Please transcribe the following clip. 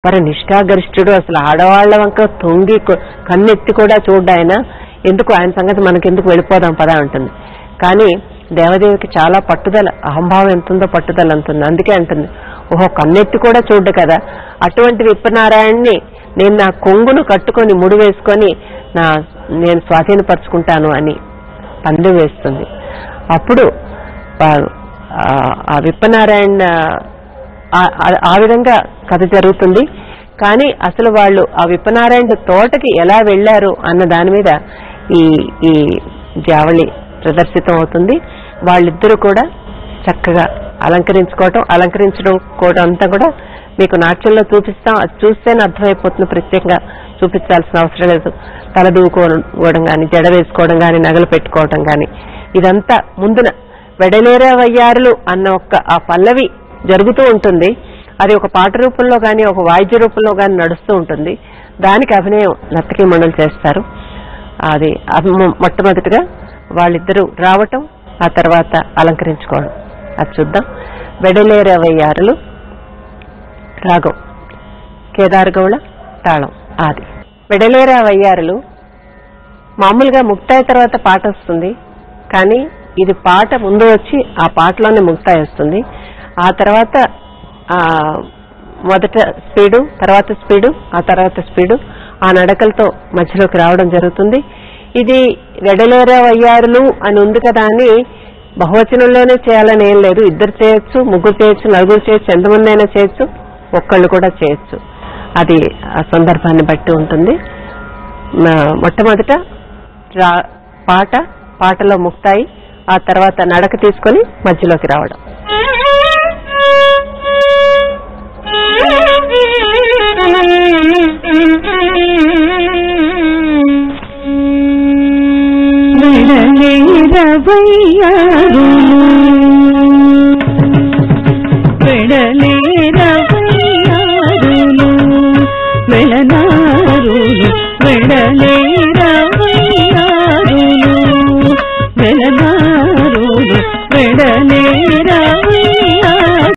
మరి నిష్ఠాగరిష్ఠుడు, అసలు ఆడవాళ్ల వంక తొంగి కన్నెత్తి కూడా చూడ్డా ఆయన. ఎందుకు ఆయన సంగతి మనకెందుకు, వెళ్ళిపోదాం పదా అంటుంది. కానీ దేవదేవికి చాలా పట్టుదల, అహంభావం ఎంతుందో పట్టుదల అంటుంది. అందుకే అంటుంది, ఓహో కన్నెత్తి కూడా చూడ్డు కదా, అటువంటి విప్పనారాయణ్ణి నేను నా కొంగును కట్టుకొని ముడి వేసుకొని నేను స్వాధీనపరుచుకుంటాను అని పందెం వేస్తుంది. అప్పుడు ఆ విప్పనారాయణ ఆ విధంగా కథ జరుగుతుంది. కానీ అసలు వాళ్ళు ఆ విప్పనారాయణ తోటకి ఎలా వెళ్లారు అన్న దాని మీద ఈ జావళి ప్రదర్శితం అవుతుంది. వాళ్ళిద్దరూ కూడా చక్కగా అలంకరించడం కూడా అంతా కూడా మీకు నాట్యంలో చూపిస్తాం. అది చూస్తేనే అర్థమైపోతుంది, ప్రత్యేకంగా చూపించాల్సిన అవసరం లేదు. తల దూకోవడం కానీ, జడ వేసుకోవడం కానీ, నగలు పెట్టుకోవడం కానీ, ఇదంతా ముందున వెడలేరా వయ్యారులు అన్న ఆ పల్లవి జరుగుతూ ఉంటుంది. అది ఒక పాట రూపంలో కానీ, ఒక వాయిద్య రూపంలో కానీ నడుస్తూ ఉంటుంది. దానికి అభినయం నర్తకీ మండలి చేస్తారు. అది మొట్టమొదటిగా వాళ్ళిద్దరూ రావటం, ఆ తర్వాత అలంకరించుకోవడం, అది చూద్దాం. వెడలేరా వయ్యారులు రాగం కేదారగౌళ తాళం ఆది. వెడలేరా వయ్యారులు మామూలుగా ముక్తాయి తర్వాత పాట వస్తుంది, కానీ ఇది పాట ముందు వచ్చి ఆ పాటలోనే ముక్తాయి వస్తుంది. ఆ తర్వాత మొదట స్పీడు, తర్వాత స్పీడు, ఆ తర్వాత స్పీడు, ఆ నడకలతో మధ్యలోకి రావడం జరుగుతుంది. ఇది వెడలేరా వయ్యారులు అని ఉంది కదా అని బహువచనంలోనే చేయాలని ఏం లేదు. ఇద్దరు చేయొచ్చు, ముగ్గురు చేయొచ్చు, నలుగురు చేయొచ్చు, ఎంతమంది అయినా చేయొచ్చు, ఒక్కళ్ళు కూడా చేయొచ్చు. అది ఆ సందర్భాన్ని బట్టి ఉంటుంది. మొట్టమొదట పాటలో ముక్తాయి, ఆ తర్వాత నడక తీసుకొని మధ్యలోకి రావడం. వెడలేరా వయ్యారులు